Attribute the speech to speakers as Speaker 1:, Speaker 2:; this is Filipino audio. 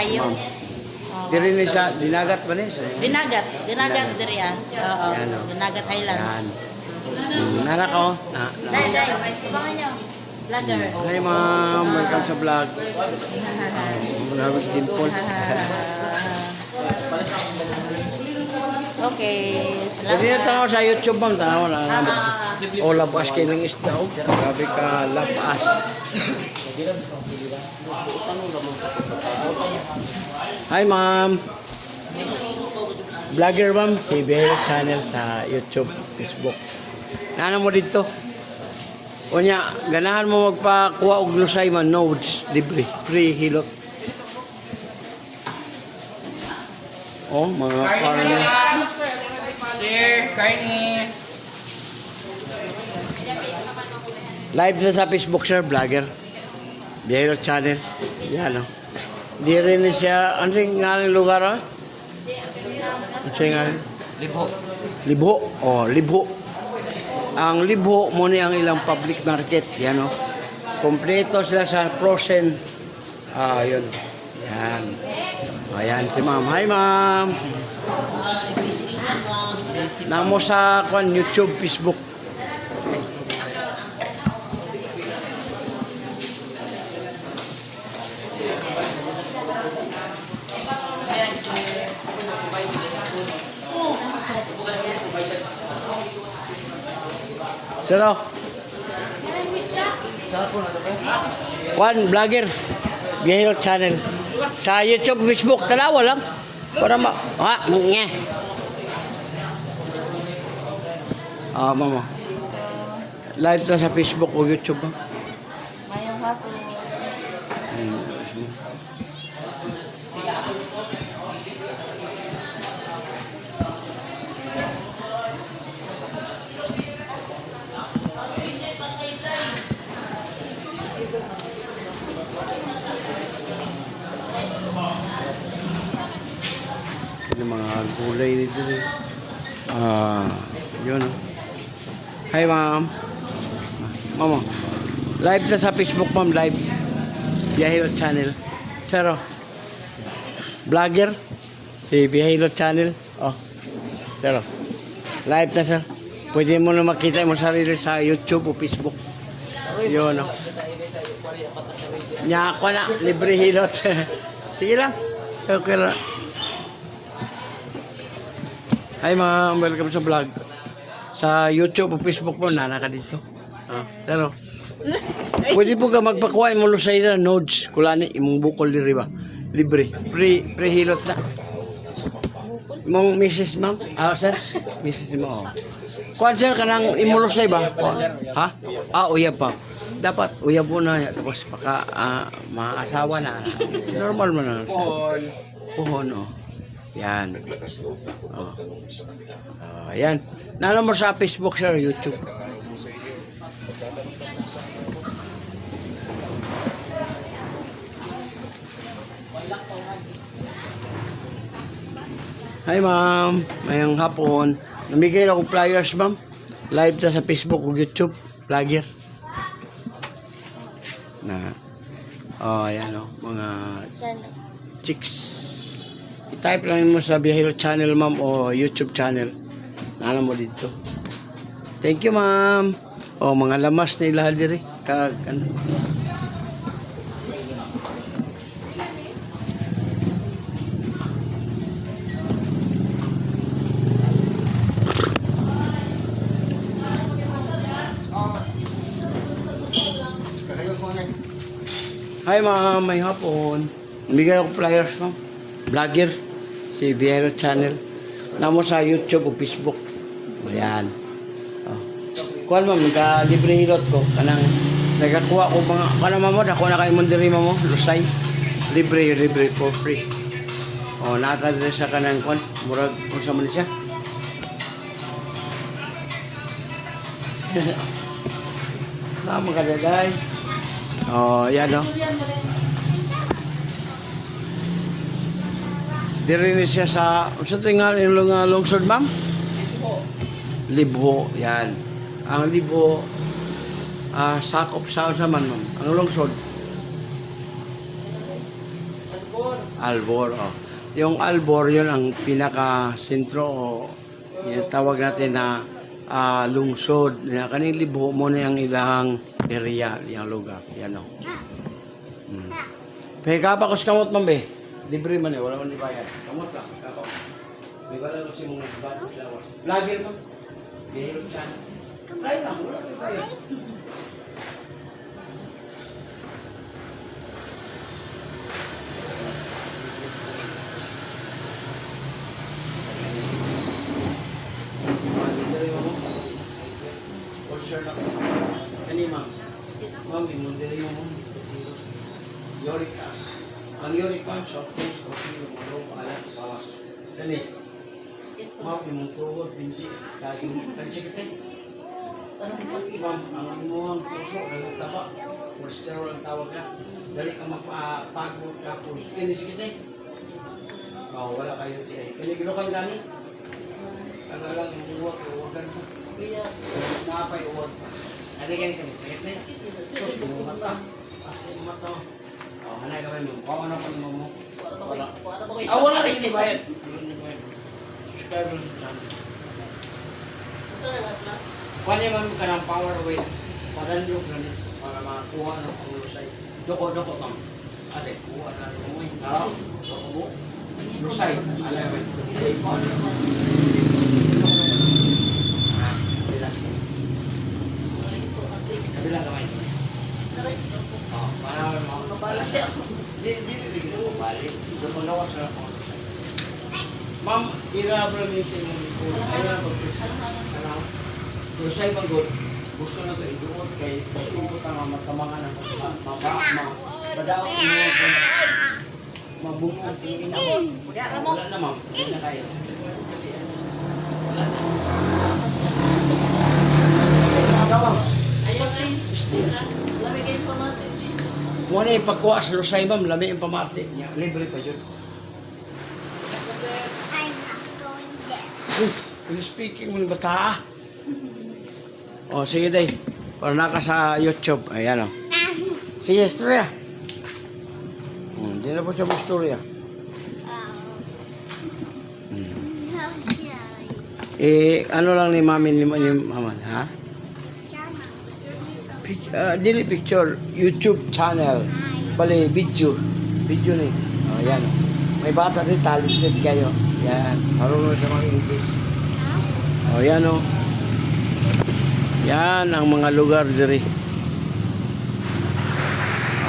Speaker 1: kayo.
Speaker 2: ma'am.
Speaker 1: Oo.
Speaker 2: Diri ni sa dinagat ba ni?
Speaker 1: Dinagat diri ah. Oo.
Speaker 2: Yan, oh.
Speaker 1: Dinagat Island.
Speaker 2: Yan. Nana ko.
Speaker 1: Dai, abangan nyo. Vlogger.
Speaker 2: Hi ma'am, welcome sa vlog. Marami dimple.
Speaker 1: Okay.
Speaker 2: Pwede na tanaw sa YouTube ma'am, tanaw na.
Speaker 1: Ah.
Speaker 2: O labas kayo ng isda. Oh. Grabe ka labas. Hi ma'am. Vlogger ma'am, TVL channel sa YouTube, Facebook. Nana mo dito? O niya, ganahan mo magpakuha og lusay man, nodes, libre, free hilot. Oh, mga karne.
Speaker 3: Sir, karne.
Speaker 2: Live na sa Facebook, sir, vlogger. Biyahero channel. Yan, oh. Di rin siya, ano yung ngaling lugar, ah? Ano siya ngaling?
Speaker 3: Libo.
Speaker 2: Libho. Oh, Libho. Ang Libho mo ang ilang public market. Yan, oh. Kompleto sila sa frozen. Ah, yun. Yan. Ayan si ma'am. Hi, ma'am. Namo sa YouTube, Facebook. Sino? Juan, vlogger. Biyahero channel. Sa YouTube, Facebook, talawa lang. Para nga. Ah, mama. Live na sa Facebook o YouTube ba?
Speaker 1: Mayang hapon.
Speaker 2: Yung mga gulay nito. Yun. Hi, ma'am. Mama. Live na sa Facebook, ma'am. Live. Biyahero channel. Sir, oh. Vlogger. Si Biyahero channel. Oh. Sir, oh. Live na, sir. Pwede mo na makita mo sarili sa YouTube o Facebook. Yun, oh. Nya ako na. Libre hilot. Sige lang. Okay lang. Hi ma'am, welcome sa vlog. Sa YouTube o Facebook mo, nana ka dito. Pero, pwede po ka magpakuha mo lusay na nodes. Kulani, imong bukol diri ba? Libre. Pre-hilot na. Imong Mrs. ma'am? Sir? Mrs. mo, oh. Kuhan sir, kanang imong lusay ba? Ha? Uyab pa. Dapat uyab mo na. Tapos baka maasawa na. Normal mo na. Puhon, oh. Yan. Oh. Yan. Nano mo sa Facebook, sir, YouTube. Hi, ma'am. Mayang hapon. Namigay ako flyers, ma'am. Live na sa Facebook o YouTube. Vlogger. Yan, oh. Mga chicks. I-type lang mo sa Biyahero channel, ma'am, o YouTube channel. Nana mo dito. Thank you, ma'am. O, mga lamas na ilahal diri. Ano. Hi, ma'am. May hapon. Bigay ako flyers, ma'am. Vlogger, si Biyahero channel. Namo sa YouTube o Facebook. Ayan. Kuhan mo, libre hilot ko. Kanang nagakuha ko mga, kanang mo, dako na kayo mundiri mo, lusay. Libre for free. Nata din sa kanang kuhan. Murag, kung sa man siya. Tama ka daday. Yan o. Diri ni siya sa tingal yung lungsod, ma'am? Libho, yan. Ang Libho, sakop sa man, ma'am. Ang lungsod. Albor, oh. Yung Albor, yun ang pinaka-sentro, o yung tawag natin na lungsod. Na kaning libo mo na yung ilang area, yung lugar. Yan, o. Pagkapa ko sa kamot, mambe. Libre man eh, wala man ibayad. Kamot lang, kapag. May bala ko si mga batas lawas. Vlogger mo. Bihirot siya. Try lang, wala man ibayad. Kani ma'am. Ma'am, imundiri mo. Uric acid. Ang uric acid, soft drinks, coffee, umaro, paalat, bawas. Kani. Ma'am, imong tuhod, binti, kaging, kansikit eh. Ma'am, ang imuhang puso, nagtaba. Cholesterol ang tawag na. Dali ka mapagod ka po. Kani sikit eh. Oh, wala kayo di ay. Kani gino kang gani? Ano lang yung uwag, uwagan mo. Napay uwag. Ada gani kami, sakit na. Sus, bumuhat ka. Pasti bumuhat ka. Oh, hanay ka mo. Kawan ako ni mo. Wala. Wala kayo ni bayad. Subscribe lang sa channel. Kuha man ka ng power weight. Padandog na para makuha ng panglusay. Doko-doko kang. Ate, kuha na ng umay. Tara, doko. Lusay. Alay, wait. Kabilang kamay. Oh, para makapala siya. Hindi bigyan mo balik. Ito magawa sa ako. Ma'am, i-rehabilitate mo yung food. Ayaw na pag-ano. Kung sa'yo pagod, gusto na ito iduot kay pagkukot ang matamangan ng madaot mo mabungog yung inabos. Wala na ma'am. Hindi na kaya. Wala na. Magawang.
Speaker 1: Ayaw na yun. Lamig kayo pa natin.
Speaker 2: Muna yung pagkuha sa lusay ma'am, lami yung pamati niya. Libre pa yun. Uy, speaking mo ng bata. O, sige day. Para naka sa YouTube. Ayan o. Sige, istorya. Hindi na po siya mag-istorya. Ano lang ni mami ni mama, ha? Dili picture, YouTube channel. Bali, video. Video ni. O, yan. May bata rin, talented kayo. Yan. Marunong siya mag-English. O, yan o. Yan ang mga lugar diri.